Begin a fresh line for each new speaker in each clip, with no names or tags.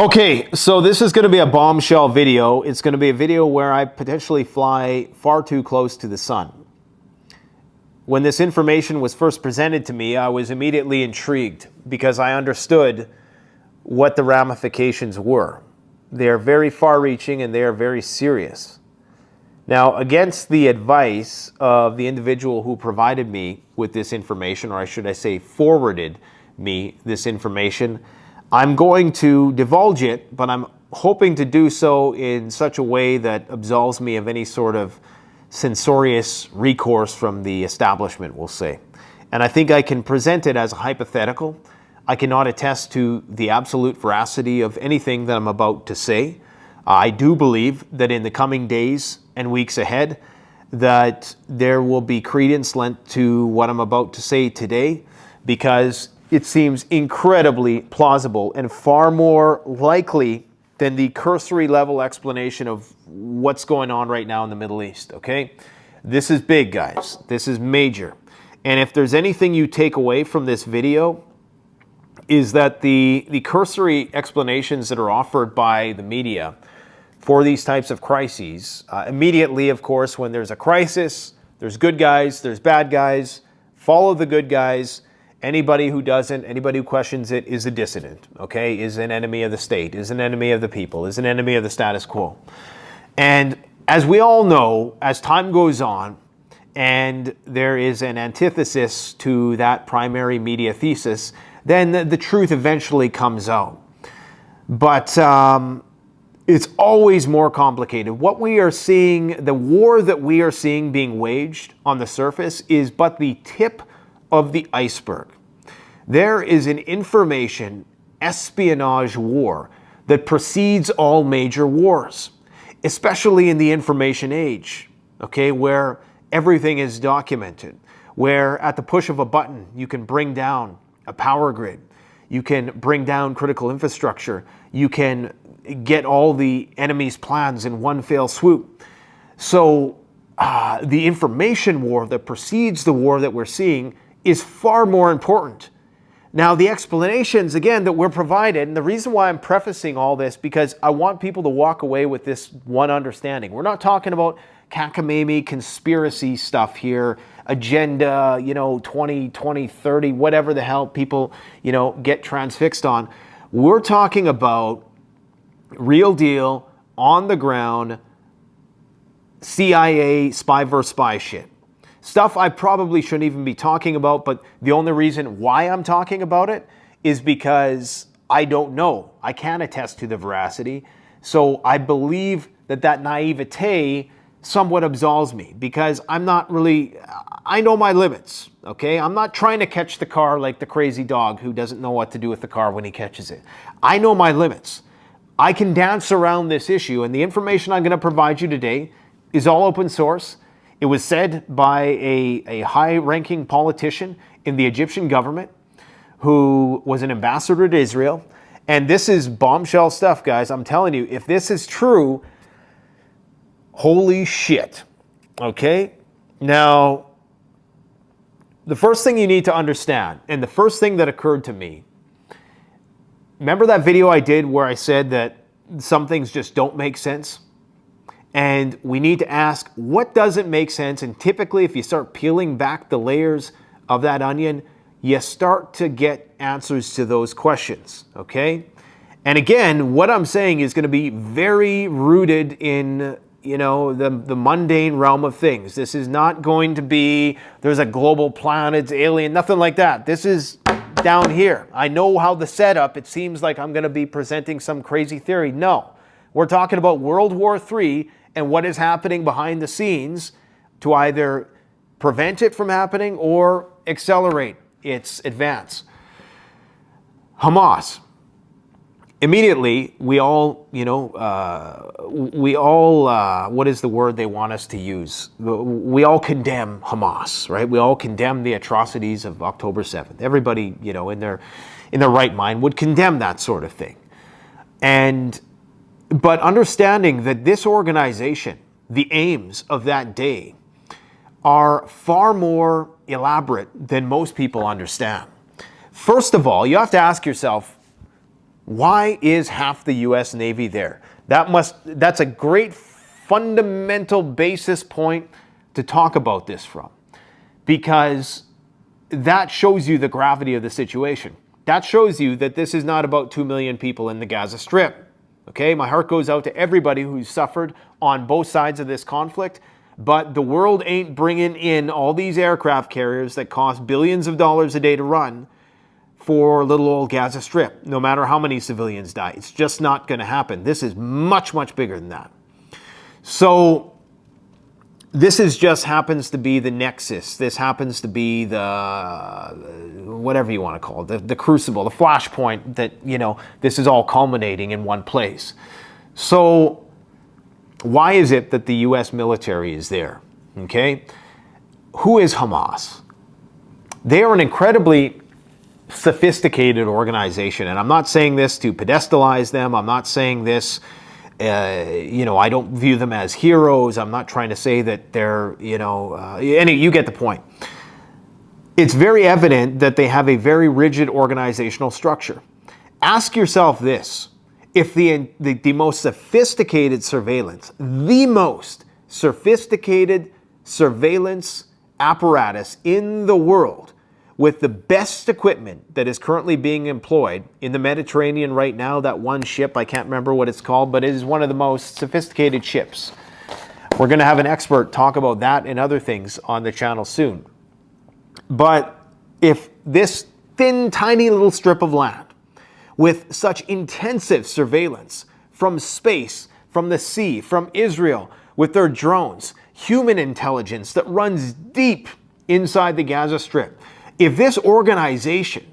Okay, so this is going to be a bombshell video. It's going to be a video where I potentially fly far too close to the sun. When this information was first presented to me, I was immediately intrigued because I understood what the ramifications were. They are very far-reaching and they are very serious. Now, against the advice of the individual who provided me with this information, or should I say forwarded me this information, I'm going to divulge it, but I'm hoping to do so in such a way that absolves me of any sort of censorious recourse from the establishment, we'll say. And I think I can present it as a hypothetical. I cannot attest to the absolute veracity of anything that I'm about to say. I do believe that in the coming days and weeks ahead, that there will be credence lent to what I'm about to say today, because it seems incredibly plausible and far more likely than the cursory level explanation of what's going on right now in the Middle East, okay? This is big, guys. This is major. And if there's anything you take away from this video, is that the cursory explanations that are offered by the media for these types of crises, immediately, of course, when there's a crisis, there's good guys, there's bad guys, follow the good guys. Anybody who doesn't, anybody who questions it is a dissident, okay? Is an enemy of the state, is an enemy of the people, is an enemy of the status quo. And as we all know, as time goes on, and there is an antithesis to that primary media thesis, then the truth eventually comes out. But it's always more complicated. What we are seeing, the war that we are seeing being waged on the surface is but the tip of the iceberg. There is an information espionage war that precedes all major wars, especially in the information age, okay, where everything is documented, where at the push of a button you can bring down a power grid, you can bring down critical infrastructure, you can get all the enemy's plans in one fell swoop. So the information war that precedes the war that we're seeing is far more important. Now, the explanations, again, that we're provided, and the reason why I'm prefacing all this, because I want people to walk away with this one understanding. We're not talking about cockamamie conspiracy stuff here, agenda, 20, 30, whatever the hell people, get transfixed on. We're talking about real deal, on the ground, CIA spy versus spy shit. Stuff I probably shouldn't even be talking about, but the only reason why I'm talking about it is because I don't know. I can't attest to the veracity. So I believe that naivete somewhat absolves me, because I'm not really, I know my limits, okay? I'm not trying to catch the car like the crazy dog who doesn't know what to do with the car when he catches it. I know my limits. I can dance around this issue, and the information I'm going to provide you today is all open source. It was said by a high-ranking politician in the Egyptian government who was an ambassador to Israel. And this is bombshell stuff, guys. I'm telling you, if this is true, holy shit. Okay? Now, the first thing you need to understand, and the first thing that occurred to me, remember that video I did where I said that some things just don't make sense? And we need to ask, what doesn't make sense? And typically, if you start peeling back the layers of that onion, you start to get answers to those questions, okay? And again, what I'm saying is going to be very rooted in, the mundane realm of things. This is not going to be, there's a global plan, it's alien, nothing like that. This is down here. I know how the setup, it seems like I'm going to be presenting some crazy theory. No, we're talking about World War III and what is happening behind the scenes to either prevent it from happening or accelerate its advance. Hamas. Immediately, we all, what is the word they want us to use? We all condemn Hamas, right? We all condemn the atrocities of October 7th. Everybody, in their right mind would condemn that sort of thing. But understanding that this organization, the aims of that day, are far more elaborate than most people understand. First of all, you have to ask yourself, Why is half the U.S. Navy there? That's a great fundamental basis point to talk about this from, because that shows you the gravity of the situation. That shows you that this is not about 2 million people in the Gaza Strip. Okay, my heart goes out to everybody who's suffered on both sides of this conflict, but the world ain't bringing in all these aircraft carriers that cost billions of dollars a day to run for little old Gaza Strip, no matter how many civilians die. It's just not going to happen. This is much, much bigger than that. So this just happens to be the nexus. This happens to be the, whatever you want to call it, the crucible, the flashpoint that, this is all culminating in one place. So why is it that the U.S. military is there? Okay? Who is Hamas? They are an incredibly sophisticated organization, and I'm not saying this to pedestalize them. I'm not saying this, I don't view them as heroes. I'm not trying to say that they're, you get the point. It's very evident that they have a very rigid organizational structure. Ask yourself this: if the most sophisticated surveillance, the most sophisticated surveillance apparatus in the world, with the best equipment that is currently being employed in the Mediterranean right now, that one ship, I can't remember what it's called, but it is one of the most sophisticated ships. We're going to have an expert talk about that and other things on the channel soon. But if this thin, tiny little strip of land with such intensive surveillance from space, from the sea, from Israel, with their drones, human intelligence that runs deep inside the Gaza Strip, if this organization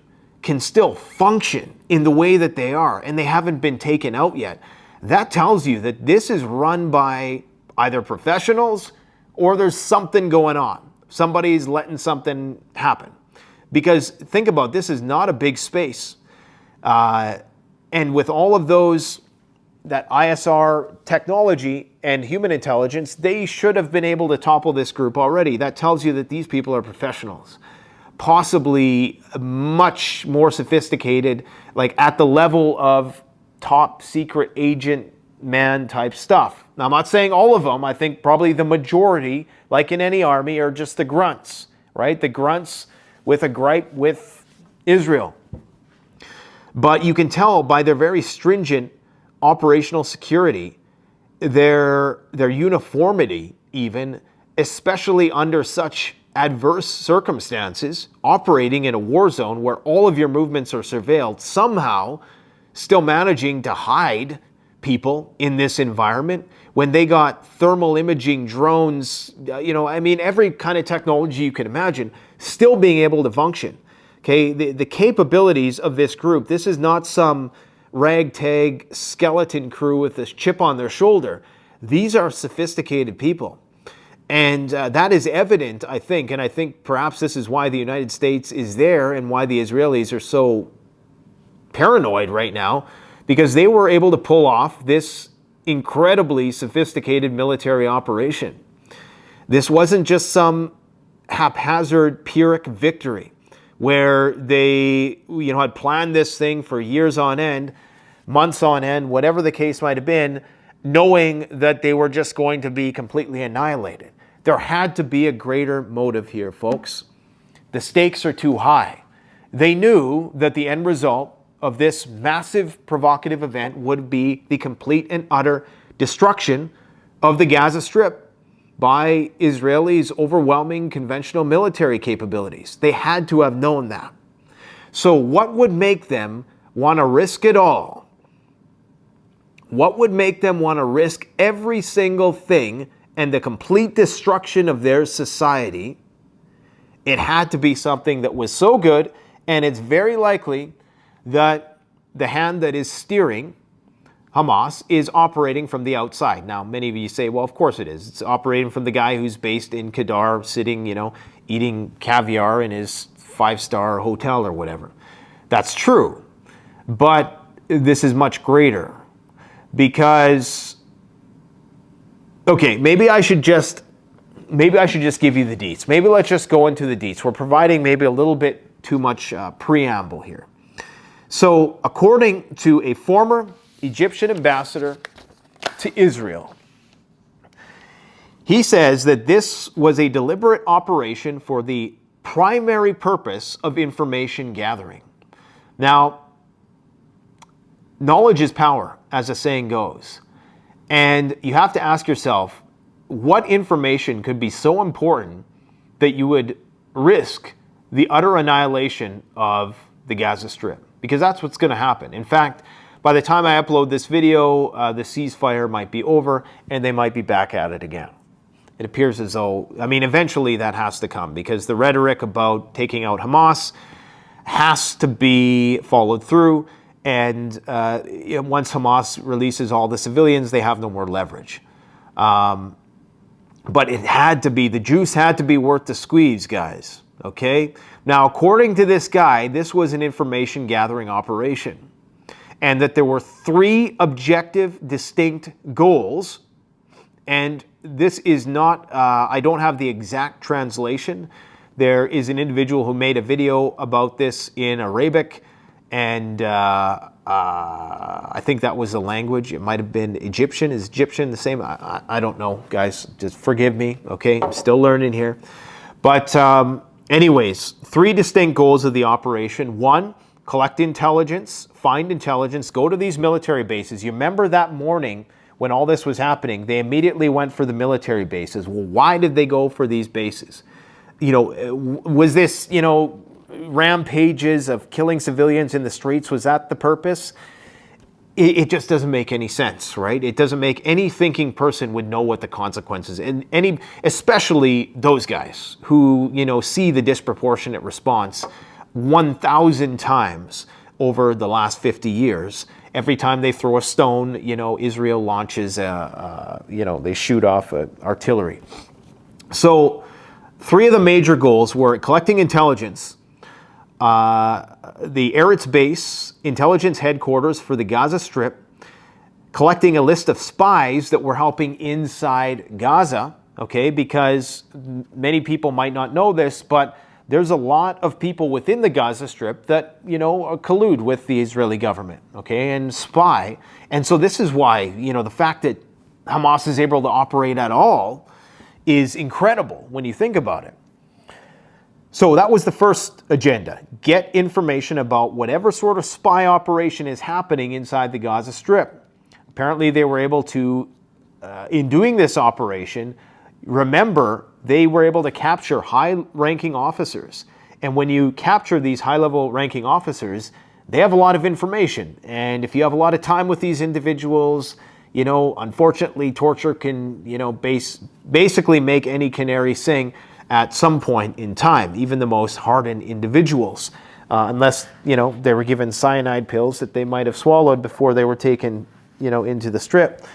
can still function in the way that they are, and they haven't been taken out yet, that tells you that this is run by either professionals or there's something going on. Somebody's letting something happen. Because think about it, this is not a big space. And with all of that ISR technology and human intelligence, they should have been able to topple this group already. That tells you that these people are professionals. Possibly much more sophisticated, like at the level of top secret agent man type stuff. Now, I'm not saying all of them. I think probably the majority, like in any army, are just the grunts, right? The grunts with a gripe with Israel. But you can tell by their very stringent operational security, their uniformity even, especially under such adverse circumstances, operating in a war zone where all of your movements are surveilled, somehow still managing to hide people in this environment when they got thermal imaging drones, every kind of technology you can imagine, still being able to function. Okay, the capabilities of this group, this is not some ragtag skeleton crew with this chip on their shoulder. These are sophisticated people. And that is evident, I think, and I think perhaps this is why the United States is there and why the Israelis are so paranoid right now, because they were able to pull off this incredibly sophisticated military operation. This wasn't just some haphazard Pyrrhic victory where they had planned this thing for years on end, months on end, whatever the case might have been, knowing that they were just going to be completely annihilated. There had to be a greater motive here, folks. The stakes are too high. They knew that the end result of this massive provocative event would be the complete and utter destruction of the Gaza Strip by Israelis' overwhelming conventional military capabilities. They had to have known that. So what would make them want to risk it all? What would make them want to risk every single thing and the complete destruction of their society? It had to be something that was so good, and it's very likely that the hand that is steering Hamas is operating from the outside. Now, many of you say, well, of course it is. It's operating from the guy who's based in Qatar, sitting, eating caviar in his 5-star hotel or whatever. That's true. But this is much greater. Because, okay, maybe I should just give you the deets. Maybe let's just go into the deets. We're providing maybe a little bit too much preamble here. So, according to a former Egyptian ambassador to Israel, he says that this was a deliberate operation for the primary purpose of information gathering. Now, knowledge is power, as the saying goes. And you have to ask yourself, what information could be so important that you would risk the utter annihilation of the Gaza Strip? Because that's what's going to happen. In fact, by the time I upload this video, the ceasefire might be over and they might be back at it again. It appears as though, I mean, eventually that has to come, because the rhetoric about taking out Hamas has to be followed through. And once Hamas releases all the civilians, they have no more leverage. But it had to be, the juice had to be worth the squeeze, guys. Okay? Now, according to this guy, this was an information gathering operation. And that there were 3 objective, distinct goals. And this is not, I don't have the exact translation. There is an individual who made a video about this in Arabic. And I think that was the language. It might have been Egyptian. Is Egyptian the same? I don't know, guys. Just forgive me, okay? I'm still learning here. But anyways, 3 distinct goals of the operation. 1, collect intelligence, find intelligence, go to these military bases. You remember that morning when all this was happening, they immediately went for the military bases. Well, why did they go for these bases? You know, was this, you know, rampages of killing civilians in the streets, was that the purpose? It just doesn't make any sense, right? It doesn't make any thinking person would know what the consequences, and especially those guys who, you know, see the disproportionate response 1,000 times over the last 50 years. Every time they throw a stone, you know, Israel launches, you know, they shoot off artillery. So 3 of the major goals were collecting intelligence, the Eretz base, intelligence headquarters for the Gaza Strip, collecting a list of spies that were helping inside Gaza, okay, because many people might not know this, but there's a lot of people within the Gaza Strip that, you know, collude with the Israeli government, okay, and spy. And so this is why, you know, the fact that Hamas is able to operate at all is incredible when you think about it. So that was the first agenda. Get information about whatever sort of spy operation is happening inside the Gaza Strip. Apparently they were able to, in doing this operation, remember, they were able to capture high-ranking officers. And when you capture these high-level ranking officers, they have a lot of information. And if you have a lot of time with these individuals, you know, unfortunately, torture can, you know, basically make any canary sing at some point in time, even the most hardened individuals, unless, you know, they were given cyanide pills that they might have swallowed before they were taken, you know, into the strip.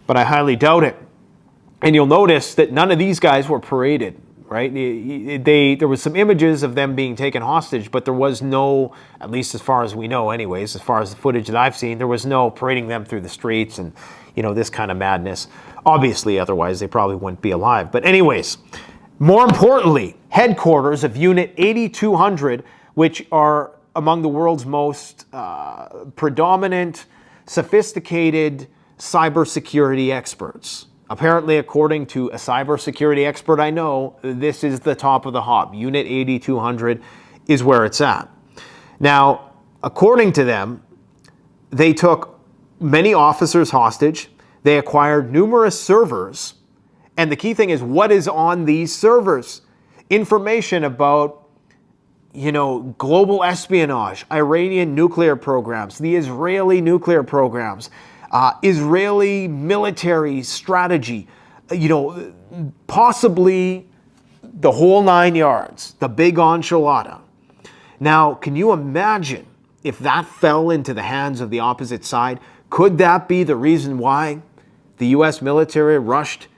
But I highly doubt it. And you'll notice that none of these guys were paraded, right? There was some images of them being taken hostage, but there was no, at least as far as we know anyways, as far as the footage that I've seen, there was no parading them through the streets and, you know, this kind of madness. Obviously, otherwise they probably wouldn't be alive. But anyways, more importantly, headquarters of Unit 8200, which are among the world's most predominant, sophisticated cybersecurity experts. Apparently, according to a cybersecurity expert I know, this is the top of the hop. Unit 8200 is where it's at. Now, according to them, they took many officers hostage. They acquired numerous servers. And the key thing is, what is on these servers? Information about, you know, global espionage, Iranian nuclear programs, the Israeli nuclear programs, Israeli military strategy, you know, possibly the whole 9 yards, the big enchilada. Now, can you imagine if that fell into the hands of the opposite side? Could that be the reason why the U.S. military rushed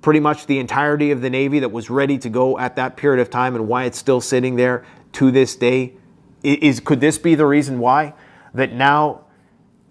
pretty much the entirety of the Navy that was ready to go at that period of time, and why it's still sitting there to this day? Could this be the reason why? That now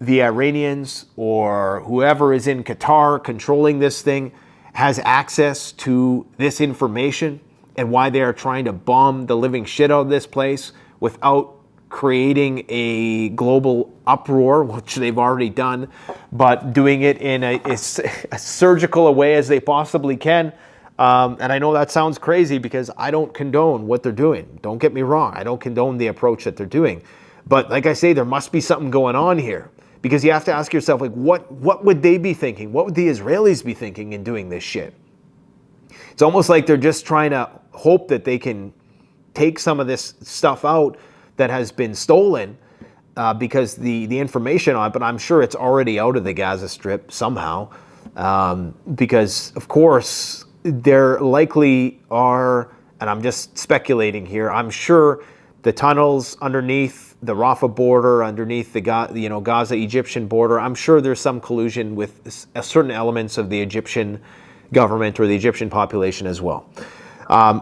the Iranians or whoever is in Qatar controlling this thing has access to this information, and why they are trying to bomb the living shit out of this place without creating a global uproar, which they've already done, but doing it in as surgical a way as they possibly can. And I know that sounds crazy because I don't condone what they're doing. Don't get me wrong. I don't condone the approach that they're doing. But like I say, there must be something going on here, because you have to ask yourself, like, what would they be thinking? What would the Israelis be thinking in doing this shit? It's almost like they're just trying to hope that they can take some of this stuff out that has been stolen, because the information on it, but I'm sure it's already out of the Gaza Strip somehow, because of course there likely are, and I'm just speculating here, I'm sure the tunnels underneath the Rafah border, underneath the Gaza Egyptian border, I'm sure there's some collusion with certain elements of the Egyptian government or the Egyptian population as well.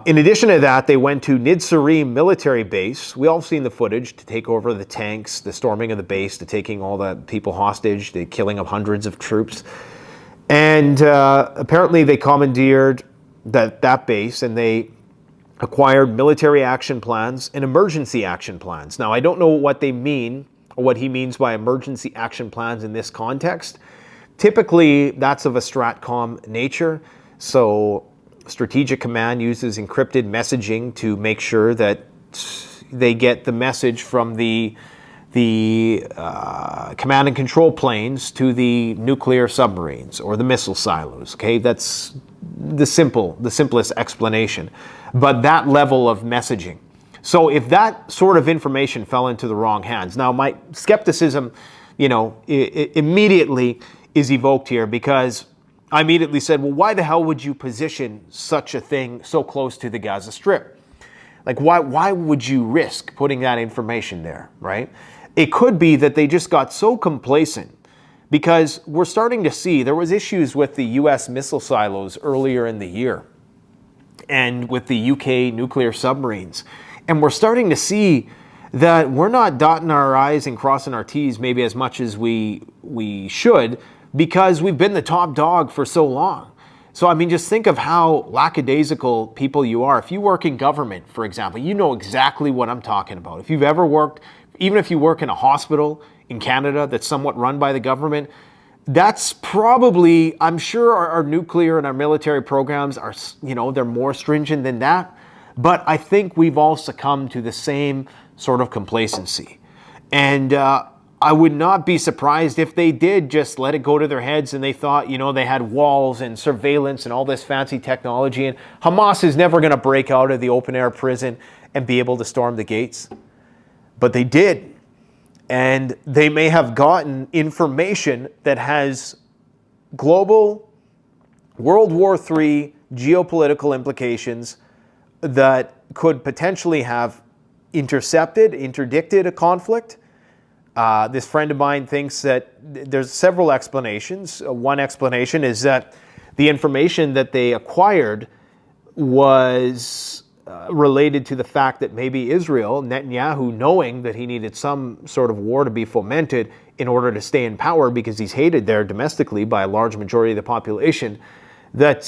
In addition to that, they went to Nidsarim military base. We all seen the footage, to take over the tanks, the storming of the base, to taking all the people hostage, the killing of hundreds of troops. And apparently they commandeered that base, and they acquired military action plans and emergency action plans. Now, I don't know what they mean, or what he means by emergency action plans in this context. Typically, that's of a STRATCOM nature. So Strategic Command uses encrypted messaging to make sure that they get the message from the command and control planes to the nuclear submarines or the missile silos. Okay, that's the simplest explanation. But that level of messaging. So if that sort of information fell into the wrong hands, now my skepticism, immediately is evoked here, because I immediately said, well, why the hell would you position such a thing so close to the Gaza Strip? Like, why would you risk putting that information there, right? It could be that they just got so complacent, because we're starting to see, there was issues with the US missile silos earlier in the year and with the UK nuclear submarines. And we're starting to see that we're not dotting our I's and crossing our T's maybe as much as we should, because we've been the top dog for so long. So, I mean, just think of how lackadaisical people you are. If you work in government, for example, you know exactly what I'm talking about. If you've ever worked, even if you work in a hospital in Canada that's somewhat run by the government, that's probably, I'm sure our nuclear and our military programs are, they're more stringent than that. But I think we've all succumbed to the same sort of complacency. And I would not be surprised if they did just let it go to their heads and they thought, they had walls and surveillance and all this fancy technology, and Hamas is never going to break out of the open air prison and be able to storm the gates. But they did. And they may have gotten information that has global World War III geopolitical implications that could potentially have interdicted a conflict. This friend of mine thinks that there's several explanations. One explanation is that the information that they acquired was related to the fact that maybe Israel, Netanyahu, knowing that he needed some sort of war to be fomented in order to stay in power, because he's hated there domestically by a large majority of the population, that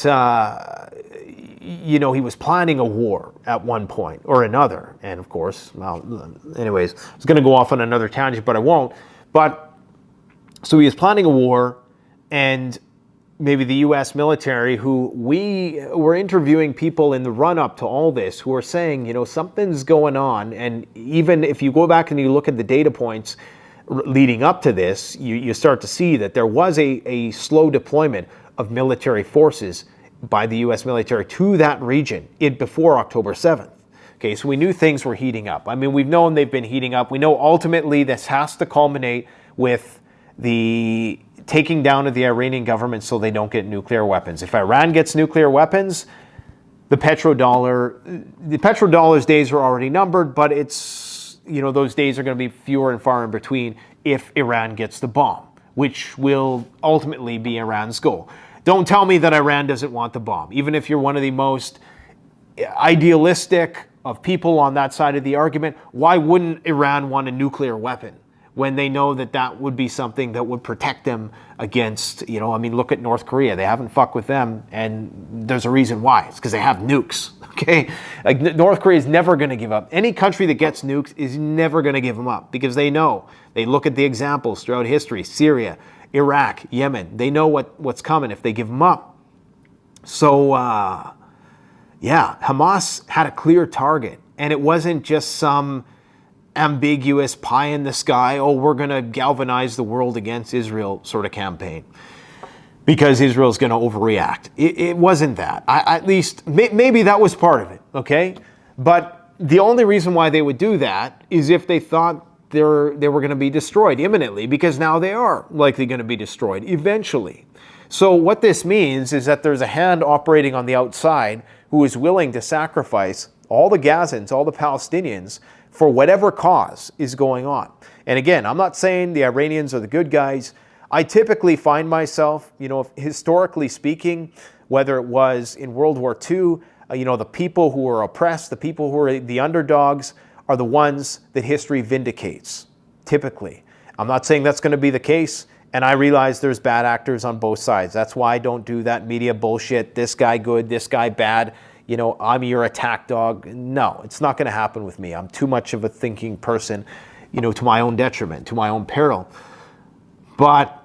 he was planning a war at one point or another. And of course, anyways, I was going to go off on another tangent, but I won't. But so he is planning a war, and maybe the U.S. military, who we were interviewing people in the run-up to all this, who are saying, something's going on. And even if you go back and you look at the data points leading up to this, you start to see that there was a slow deployment of military forces by the U.S. military to that region before October 7th. Okay, so we knew things were heating up. I mean, we've known they've been heating up. We know ultimately this has to culminate with the taking down of the Iranian government so they don't get nuclear weapons. If Iran gets nuclear weapons, the petrodollar's days are already numbered, but it's, those days are going to be fewer and far in between if Iran gets the bomb, which will ultimately be Iran's goal. Don't tell me that Iran doesn't want the bomb. Even if you're one of the most idealistic of people on that side of the argument, why wouldn't Iran want a nuclear weapon when they know that that would be something that would protect them against, look at North Korea. They haven't fucked with them, and there's a reason why. It's because they have nukes. Okay, okay? Like North Korea is never going to give up. Any country that gets nukes is never going to give them up because they know. They look at the examples throughout history, Syria, Iraq, Yemen. They know what's coming if they give them up. So, yeah, Hamas had a clear target, and it wasn't just some ambiguous pie in the sky, oh, we're going to galvanize the world against Israel sort of campaign because Israel's going to overreact. It wasn't that. At least, maybe that was part of it, okay? But the only reason why they would do that is if they thought they were going to be destroyed imminently, because now they are likely going to be destroyed eventually. So what this means is that there's a hand operating on the outside who is willing to sacrifice all the Gazans, all the Palestinians, for whatever cause is going on. And again, I'm not saying the Iranians are the good guys. I typically find myself, historically speaking, whether it was in World War II, the people who are oppressed, the people who are the underdogs, are the ones that history vindicates, typically. I'm not saying that's going to be the case, and I realize there's bad actors on both sides. That's why I don't do that media bullshit, this guy good, this guy bad, I'm your attack dog. No, it's not going to happen with me. I'm too much of a thinking person, to my own detriment, to my own peril. But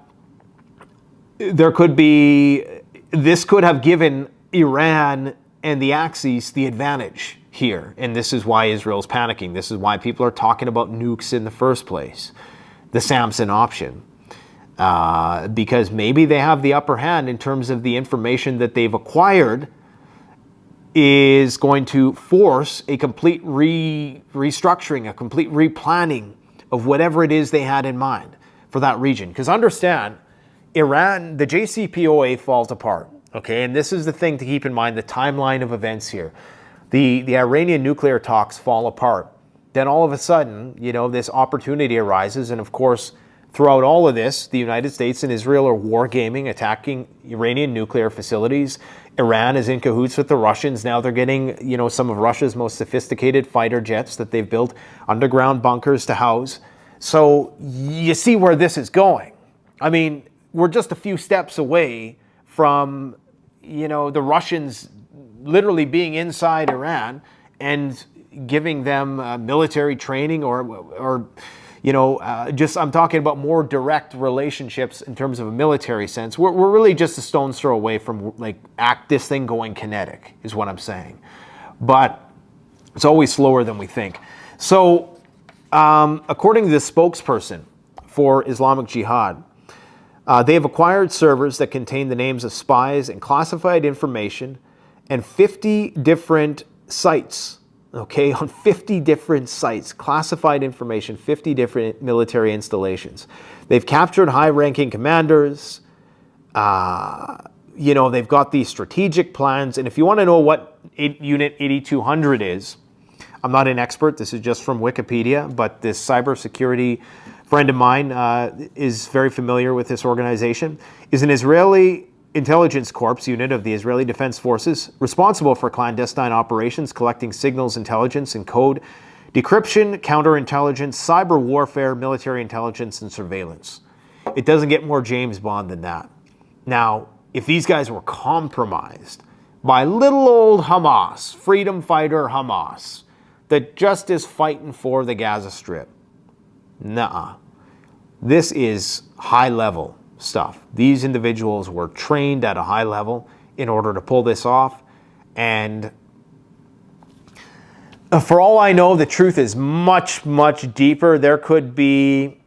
this could have given Iran and the Axis the advantage here. And this is why Israel's panicking. This is why people are talking about nukes in the first place, the Samson option. Because maybe they have the upper hand in terms of the information that they've acquired is going to force a complete restructuring, a complete replanning of whatever it is they had in mind for that region. Because understand, Iran, the JCPOA falls apart, okay? And this is the thing to keep in mind, the timeline of events here. The Iranian nuclear talks fall apart. Then all of a sudden, this opportunity arises, and of course, throughout all of this, the United States and Israel are wargaming, attacking Iranian nuclear facilities. Iran is in cahoots with the Russians. Now they're getting, some of Russia's most sophisticated fighter jets that they've built underground bunkers to house. So you see where this is going. I mean, we're just a few steps away from, the Russians literally being inside Iran and giving them military training or I'm talking about more direct relationships in terms of a military sense. We're really just a stone's throw away from this thing going kinetic, is what I'm saying. But it's always slower than we think. So, according to the spokesperson for Islamic Jihad, they have acquired servers that contain the names of spies and classified information and 50 different sites. Okay, on 50 different sites, classified information, 50 different military installations. They've captured high-ranking commanders. They've got these strategic plans. And if you want to know what Unit 8200 is, I'm not an expert. This is just from Wikipedia, but this cybersecurity friend of mine is very familiar with this organization. Is an Israeli Intelligence Corps unit of the Israeli Defense Forces responsible for clandestine operations, collecting signals, intelligence, and code, decryption, counterintelligence, cyber warfare, military intelligence, and surveillance. It doesn't get more James Bond than that. Now, if these guys were compromised by little old Hamas, freedom fighter Hamas, that just is fighting for the Gaza Strip, nuh-uh. This is high-level stuff. These individuals were trained at a high level in order to pull this off. And for all I know, the truth is much, much deeper. There could be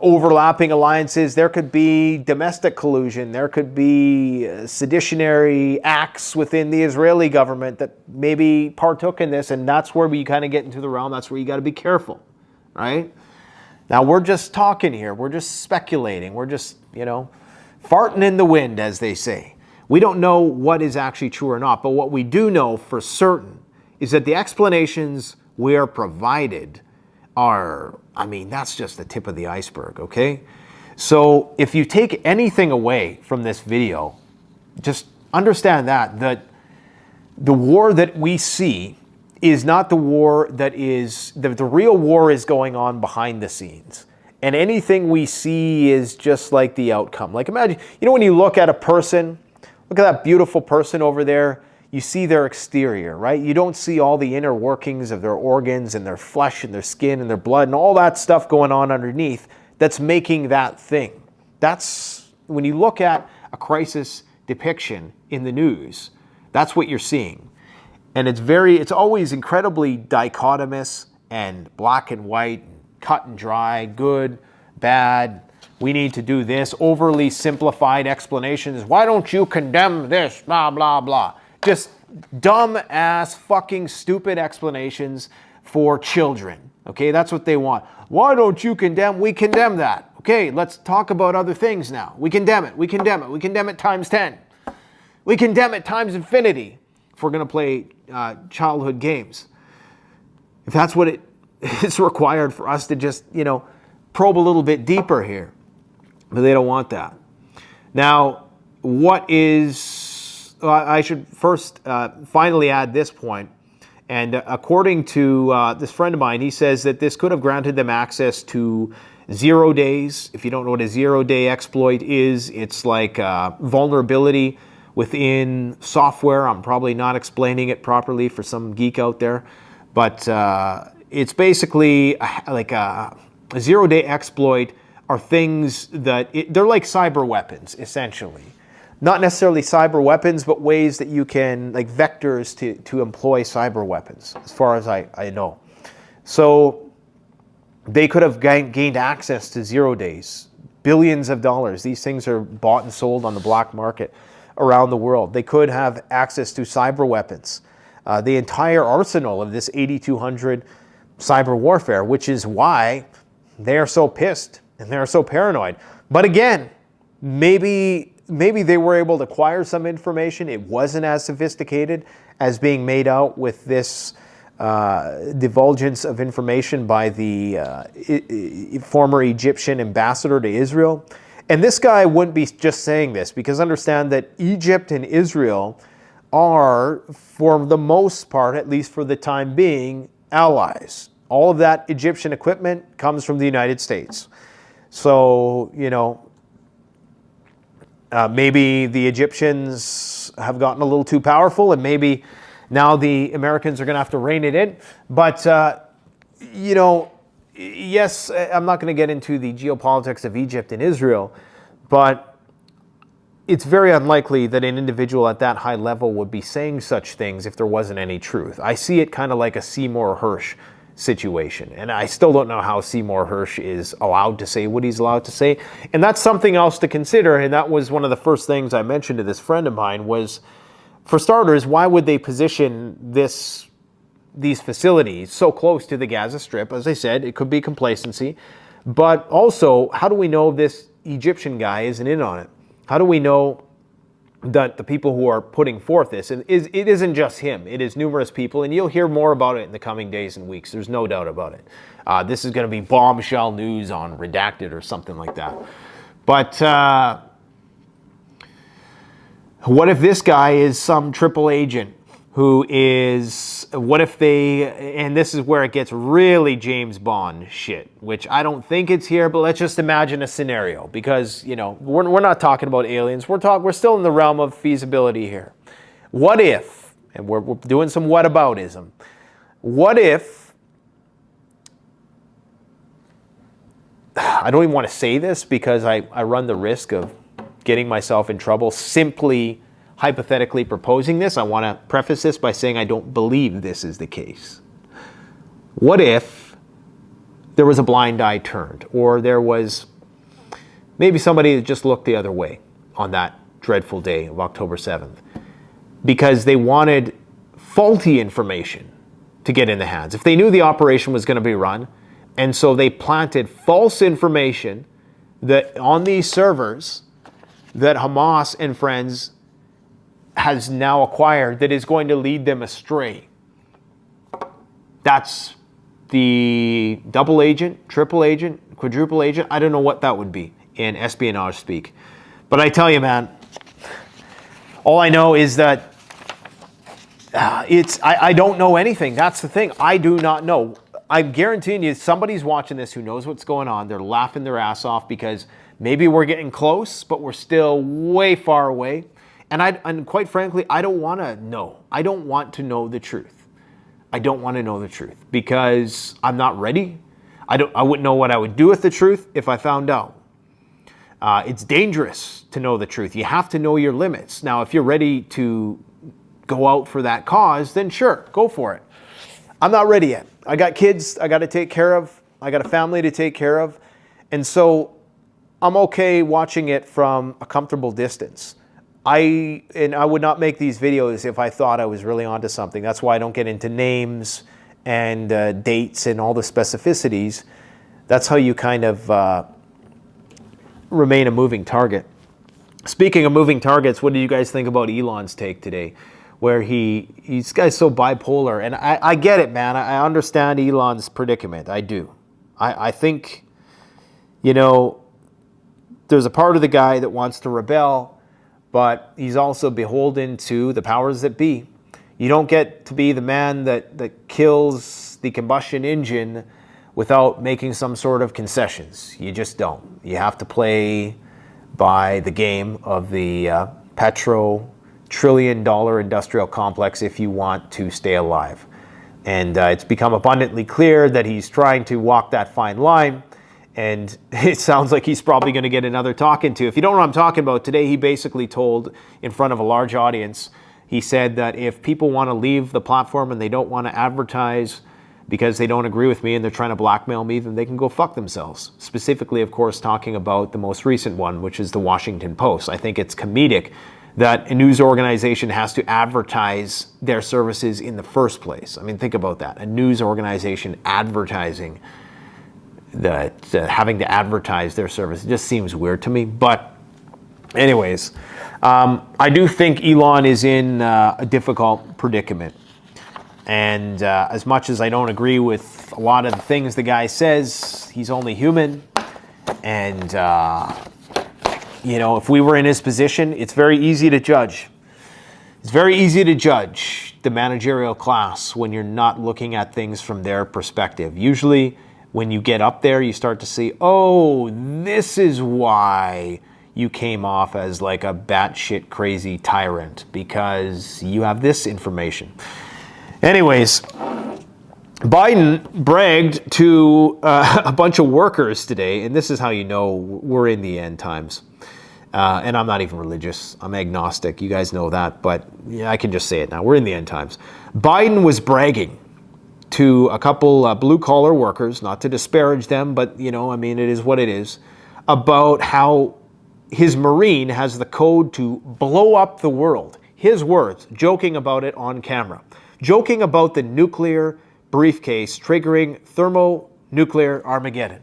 overlapping alliances. There could be domestic collusion. There could be seditionary acts within the Israeli government that maybe partook in this. And that's where we kind of get into the realm. That's where you got to be careful, right? Now, we're just talking here. We're just speculating. We're just, farting in the wind, as they say. We don't know what is actually true or not, but what we do know for certain is that the explanations we are provided are, that's just the tip of the iceberg, okay? So if you take anything away from this video, just understand that the war that we see is not the war that is, the real war is going on behind the scenes. And anything we see is just like the outcome. Like imagine, when you look at a person, look at that beautiful person over there, you see their exterior, right? You don't see all the inner workings of their organs and their flesh and their skin and their blood and all that stuff going on underneath that's making that thing. That's, when you look at a crisis depiction in the news, that's what you're seeing. And it's always incredibly dichotomous and black and white, cut and dry, good, bad, we need to do this, overly simplified explanations. Why don't you condemn this, blah, blah, blah. Just dumb ass fucking stupid explanations for children. Okay, that's what they want. Why don't you condemn? We condemn that. Okay, let's talk about other things now. We condemn it, we condemn it, we condemn it times 10. We condemn it times infinity if we're going to play childhood games. If that's what it is required for us to just, probe a little bit deeper here. But they don't want that. Now, I should first finally add this point. And according to this friend of mine, he says that this could have granted them access to 0 days. If you don't know what a 0-day exploit is, it's like vulnerability within software. I'm probably not explaining it properly for some geek out there. But it's basically like a 0-day exploit are things that, they're like cyber weapons, essentially. Not necessarily cyber weapons, but ways that you can, like vectors to employ cyber weapons, as far as I know. So they could have gained access to 0 days, billions of dollars. These things are bought and sold on the black market around the world. They could have access to cyber weapons. The entire arsenal of this 8200 cyber warfare, which is why they are so pissed and they're so paranoid. But again, maybe they were able to acquire some information. It wasn't as sophisticated as being made out with this divulgence of information by the former Egyptian ambassador to Israel. And this guy wouldn't be just saying this, because understand that Egypt and Israel are, for the most part, at least for the time being, allies. All of that Egyptian equipment comes from the United States. So, maybe the Egyptians have gotten a little too powerful, and maybe now the Americans are going to have to rein it in. But, yes, I'm not going to get into the geopolitics of Egypt and Israel, but it's very unlikely that an individual at that high level would be saying such things if there wasn't any truth. I see it kind of like a Seymour Hersh situation. And I still don't know how Seymour Hersh is allowed to say what he's allowed to say. And that's something else to consider. And that was one of the first things I mentioned to this friend of mine was, for starters, why would they position these facilities so close to the Gaza Strip? As I said, it could be complacency. But also, how do we know this Egyptian guy isn't in on it? How do we know that the people who are putting forth this, and it isn't just him, it is numerous people, and you'll hear more about it in the coming days and weeks. There's no doubt about it. This is going to be bombshell news on Redacted or something like that. But what if this guy is some triple agent who is, what if and this is where it gets really James Bond shit, which I don't think it's here, but let's just imagine a scenario, because, we're not talking about aliens. We're still in the realm of feasibility here. What if, and we're doing some whataboutism, what if, I don't even want to say this because I run the risk of getting myself in trouble simply hypothetically proposing this. I want to preface this by saying I don't believe this is the case. What if there was a blind eye turned, or there was maybe somebody that just looked the other way on that dreadful day of October 7th because they wanted faulty information to get in the hands? If they knew the operation was going to be run, and so they planted false information that on these servers that Hamas and friends has now acquired that is going to lead them astray. That's the double agent, triple agent, quadruple agent. I don't know what that would be in espionage speak. But I tell you, man, all I know is that I don't know anything. That's the thing. I do not know. I'm guaranteeing you somebody's watching this who knows what's going on. They're laughing their ass off because maybe we're getting close, but we're still way far away. And quite frankly, I don't want to know. I don't want to know the truth. I don't want to know the truth because I'm not ready. I wouldn't know what I would do with the truth if I found out. It's dangerous to know the truth. You have to know your limits. Now, if you're ready to go out for that cause, then sure, go for it. I'm not ready yet. I got kids I got to take care of. I got a family to take care of. And so I'm okay watching it from a comfortable distance. I would not make these videos if I thought I was really onto something. That's why I don't get into names and dates and all the specificities. That's how you kind of remain a moving target. Speaking of moving targets, what did you guys think about Elon's take today? Where this guy's so bipolar. And I get it, man. I understand Elon's predicament. I do. I think, you know, there's a part of the guy that wants to rebel, but he's also beholden to the powers that be. You don't get to be the man that kills the combustion engine without making some sort of concessions. You just don't. You have to play by the game of the petro-trillion-dollar industrial complex if you want to stay alive. And it's become abundantly clear that he's trying to walk that fine line. And it sounds like he's probably going to get another talking to. If you don't know what I'm talking about, today he basically told in front of a large audience, he said that if people want to leave the platform and they don't want to advertise because they don't agree with me and they're trying to blackmail me, then they can go fuck themselves. Specifically, of course, talking about the most recent one, which is the Washington Post. I think it's comedic that a news organization has to advertise their services in the first place. I mean, think about that. A news organization advertising that, having to advertise their service. It just seems weird to me. But anyways, I do think Elon is in a difficult predicament. And as much as I don't agree with a lot of the things the guy says, he's only human. And, you know, if we were in his position, it's very easy to judge. It's very easy to judge the managerial class when you're not looking at things from their perspective. Usually, when you get up there, you start to see, oh, this is why you came off as like a batshit crazy tyrant, because you have this information. Anyways, Biden bragged to a bunch of workers today, and this is how you know we're in the end times. And I'm not even religious. I'm agnostic. You guys know that, but yeah, I can just say it now. We're in the end times. Biden was bragging to a couple blue-collar workers, not to disparage them, but, you know, I mean, it is what it is, about how his Marine has the code to blow up the world. His words, joking about it on camera. Joking about the nuclear briefcase triggering thermonuclear Armageddon.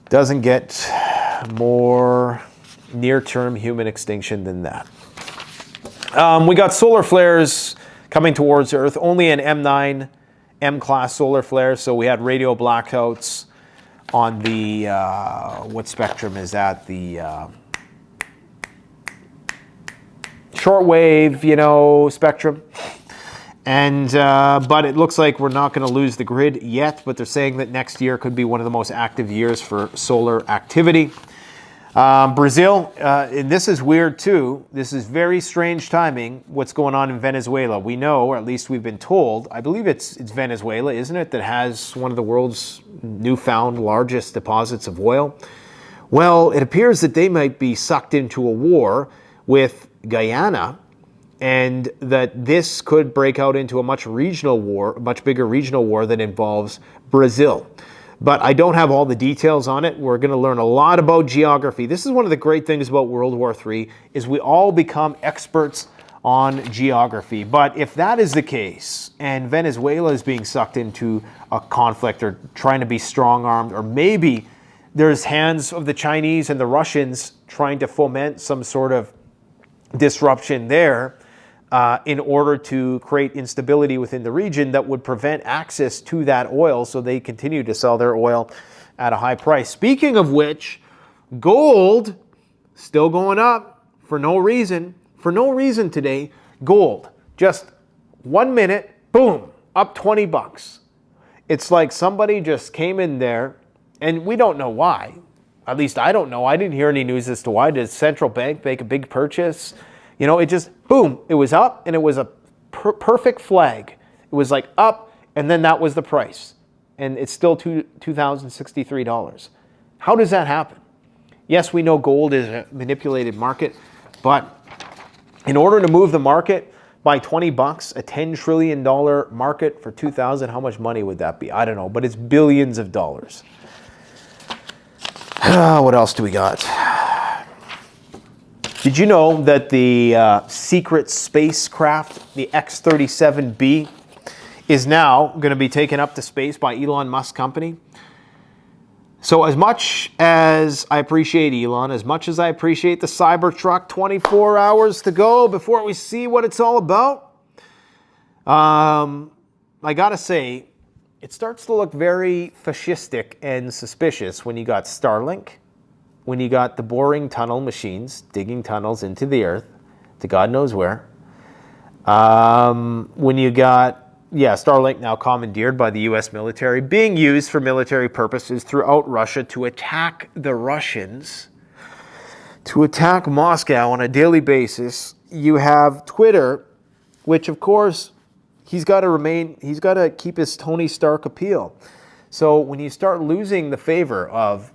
Doesn't get more near-term human extinction than that. We got solar flares coming towards Earth, only an M9, M-class solar flare, so we had radio blackouts on the, what spectrum is that? The shortwave, you know, spectrum. And, but it looks like we're not going to lose the grid yet, but they're saying that next year could be one of the most active years for solar activity. Brazil, and this is weird too. This is very strange timing, what's going on in Venezuela. We know, or at least we've been told, I believe it's Venezuela, isn't it, that has one of the world's newfound largest deposits of oil? Well, it appears that they might be sucked into a war with Guyana, and that this could break out into a much bigger regional war that involves Brazil. But I don't have all the details on it. We're going to learn a lot about geography. This is one of the great things about World War III, is we all become experts on geography. But if that is the case, and Venezuela is being sucked into a conflict or trying to be strong-armed, or maybe there's hands of the Chinese and the Russians trying to foment some sort of disruption there, in order to create instability within the region that would prevent access to that oil, so they continue to sell their oil at a high price. Speaking of which, gold still going up for no reason. For no reason today, gold, just 1 minute, boom, up $20. It's like somebody just came in there, and we don't know why. At least I don't know. I didn't hear any news as to why. Did central bank make a big purchase? You know, it just, boom, it was up, and it was a perfect flag. It was like up, and then that was the price. And it's still $2,063. How does that happen? Yes, we know gold is a manipulated market, but in order to move the market by 20 bucks, a $10 trillion market for 2,000, how much money would that be? I don't know, but it's billions of dollars. What else do we got? Did you know that the secret spacecraft, the X-37B, is now going to be taken up to space by Elon Musk's company? So as much as I appreciate Elon, as much as I appreciate the Cybertruck, 24 hours to go before we see what it's all about, I gotta say, it starts to look very fascistic and suspicious when you got Starlink, when you got the boring tunnel machines digging tunnels into the earth to God knows where, when you got Starlink now commandeered by the U.S. military, being used for military purposes throughout Russia to attack the Russians, to attack Moscow on a daily basis. You have Twitter, which of course he's got to keep his Tony Stark appeal. So when you start losing the favor of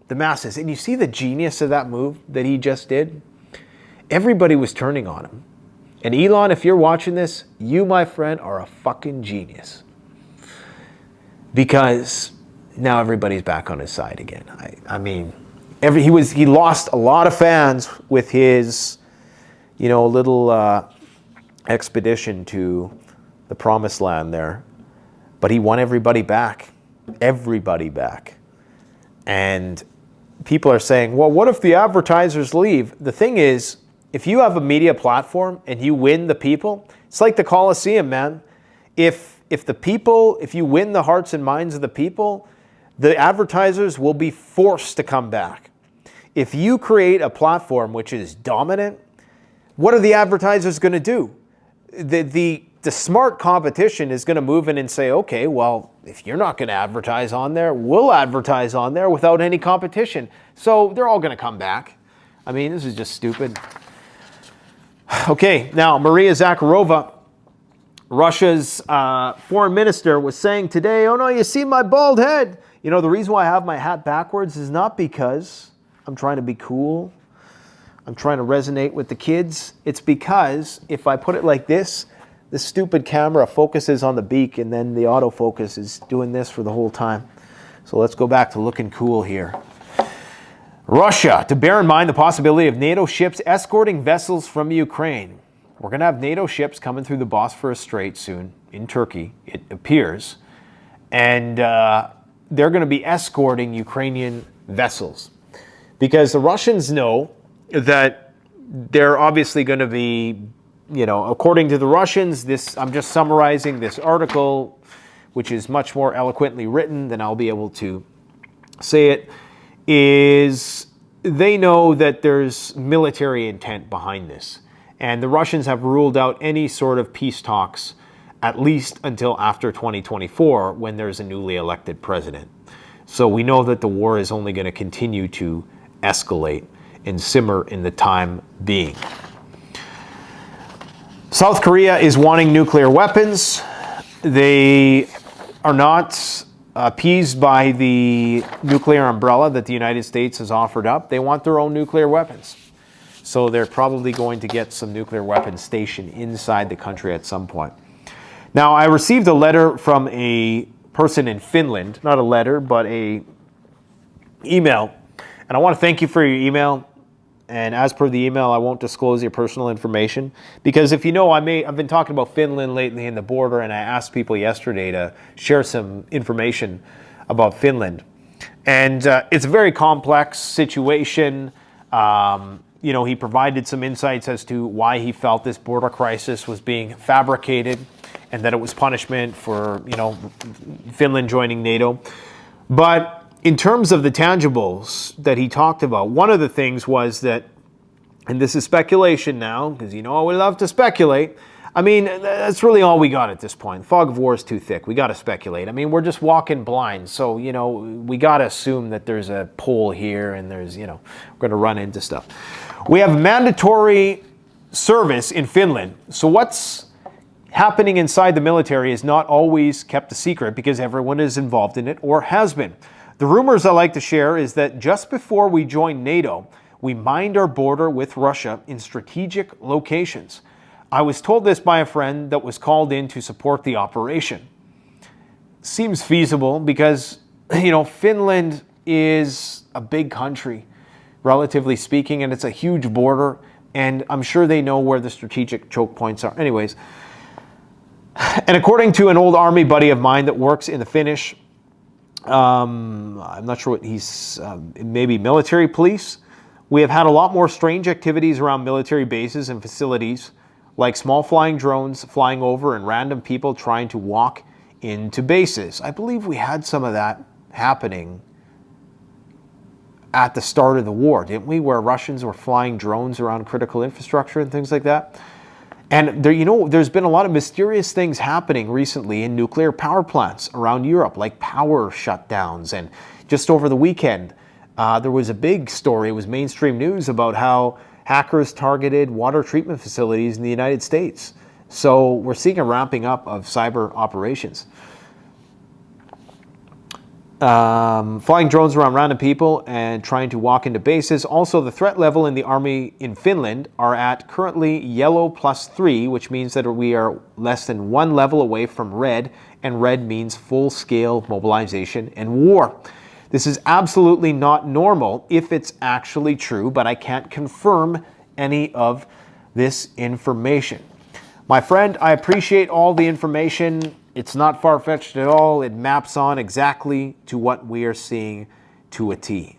the masses, and you see the genius of that move that he just did, everybody was turning on him. And Elon, if you're watching this, you, my friend, are a fucking genius. Because now everybody's back on his side again. I mean, he lost a lot of fans with his, little expedition to the promised land there. But he won everybody back. Everybody back. And people are saying, well, what if the advertisers leave? The thing is, if you have a media platform and you win the people, it's like the Coliseum, man. If you win the hearts and minds of the people, the advertisers will be forced to come back. If you create a platform which is dominant, what are the advertisers going to do? The smart competition is going to move in and say, okay, well, if you're not going to advertise on there, we'll advertise on there without any competition. So they're all going to come back. I mean, this is just stupid. Okay, now Maria Zakharova, Russia's foreign minister, was saying today, oh no, you see my bald head. You know, the reason why I have my hat backwards is not because I'm trying to be cool. I'm trying to resonate with the kids. It's because if I put it like this stupid camera focuses on the beak and then the autofocus is doing this for the whole time. So let's go back to looking cool here. Russia, to bear in mind the possibility of NATO ships escorting vessels from Ukraine. We're going to have NATO ships coming through the Bosphorus Strait soon in Turkey, it appears. And they're going to be escorting Ukrainian vessels. Because the Russians know that they're obviously going to be, according to the Russians, I'm just summarizing this article, which is much more eloquently written than I'll be able to say it, is they know that there's military intent behind this. And the Russians have ruled out any sort of peace talks, at least until after 2024, when there's a newly elected president. So we know that the war is only going to continue to escalate and simmer in the time being. South Korea is wanting nuclear weapons. They are not appeased by the nuclear umbrella that the United States has offered up. They want their own nuclear weapons. So they're probably going to get some nuclear weapons stationed inside the country at some point. Now, I received a letter from a person in Finland, not a letter, but a email. And I want to thank you for your email. And as per the email, I won't disclose your personal information. Because if you know, I've been talking about Finland lately and the border, and I asked people yesterday to share some information about Finland. And it's a very complex situation. He provided some insights as to why he felt this border crisis was being fabricated and that it was punishment for, Finland joining NATO. But in terms of the tangibles that he talked about, one of the things was that, and this is speculation now, because we love to speculate, I mean, that's really all we got at this point. The fog of war is too thick. We got to speculate. I mean, we're just walking blind. So, you know, we got to assume that there's a pole here and there's, you know, we're going to run into stuff. We have mandatory service in Finland. So what's happening inside the military is not always kept a secret because everyone is involved in it or has been. The rumors I like to share is that just before we joined NATO, we mined our border with Russia in strategic locations. I was told this by a friend that was called in to support the operation. Seems feasible because, you know, Finland is a big country, relatively speaking, and it's a huge border, and I'm sure they know where the strategic choke points are. Anyways, and according to an old army buddy of mine that works in the Finnish, I'm not sure what he's, maybe military police, we have had a lot more strange activities around military bases and facilities, like small flying drones flying over and random people trying to walk into bases. I believe we had some of that happening at the start of the war, didn't we? Where Russians were flying drones around critical infrastructure and things like that. And there, you know, there's been a lot of mysterious things happening recently in nuclear power plants around Europe, like power shutdowns. And just over the weekend, there was a big story, it was mainstream news, about how hackers targeted water treatment facilities in the United States. So we're seeing a ramping up of cyber operations. Flying drones around random people and trying to walk into bases. Also, the threat level in the army in Finland are at currently yellow +3, which means that we are less than 1 level away from red, and red means full-scale mobilization and war. This is absolutely not normal if it's actually true, but I can't confirm any of this information. My friend, I appreciate all the information. It's not far-fetched at all. It maps on exactly to what we are seeing to a T.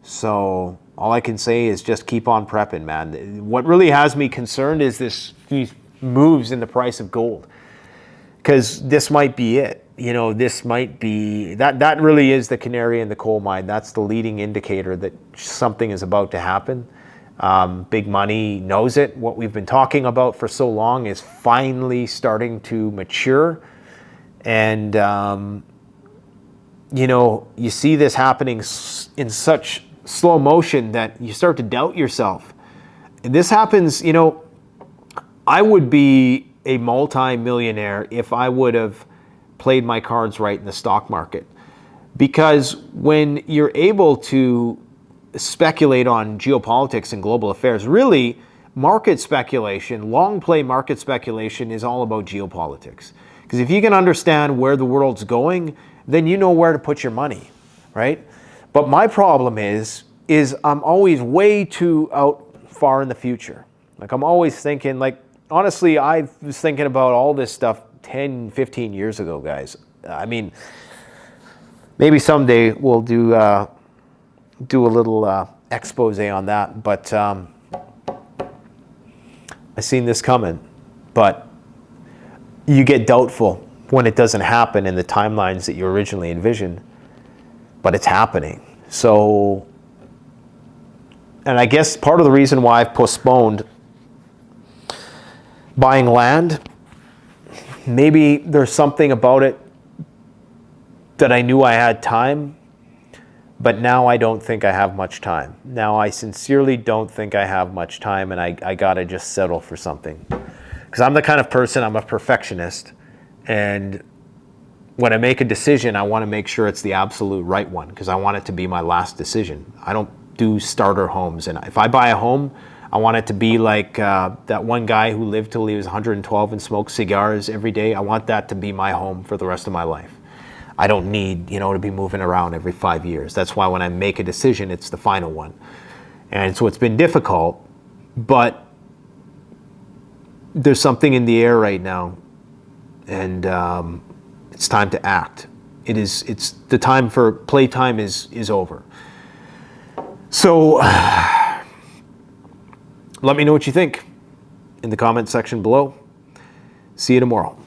So all I can say is just keep on prepping, man. What really has me concerned is these moves in the price of gold, because this might be it. You know, this might be, that really is the canary in the coal mine. That's the leading indicator that something is about to happen. Big money knows it. What we've been talking about for so long is finally starting to mature. And, you know, you see this happening in such slow motion that you start to doubt yourself. And this happens, you know, I would be a multi-millionaire if I would have played my cards right in the stock market. Because when you're able to speculate on geopolitics and global affairs, really market speculation, long play market speculation is all about geopolitics. Because if you can understand where the world's going, then you know where to put your money, right? But my problem is I'm always way too out far in the future. Like I'm always thinking, like, honestly, I was thinking about all this stuff 10, 15 years ago, guys. I mean, maybe someday we'll do a little expose on that, but I seen this coming. But you get doubtful when it doesn't happen in the timelines that you originally envisioned, but it's happening. So, and I guess part of the reason why I've postponed buying land, maybe there's something about it that I knew I had time, but now I don't think I have much time. Now I sincerely don't think I have much time, and I gotta just settle for something. Because I'm the kind of person, I'm a perfectionist, and when I make a decision, I want to make sure it's the absolute right one, because I want it to be my last decision. I don't do starter homes, and if I buy a home, I want it to be like that one guy who lived till he was 112 and smoked cigars every day. I want that to be my home for the rest of my life. I don't need, you know, to be moving around every 5 years. That's why when I make a decision, it's the final one. And so it's been difficult, but there's something in the air right now, and it's time to act. It's the time for playtime is over. So let me know what you think in the comment section below. See you tomorrow.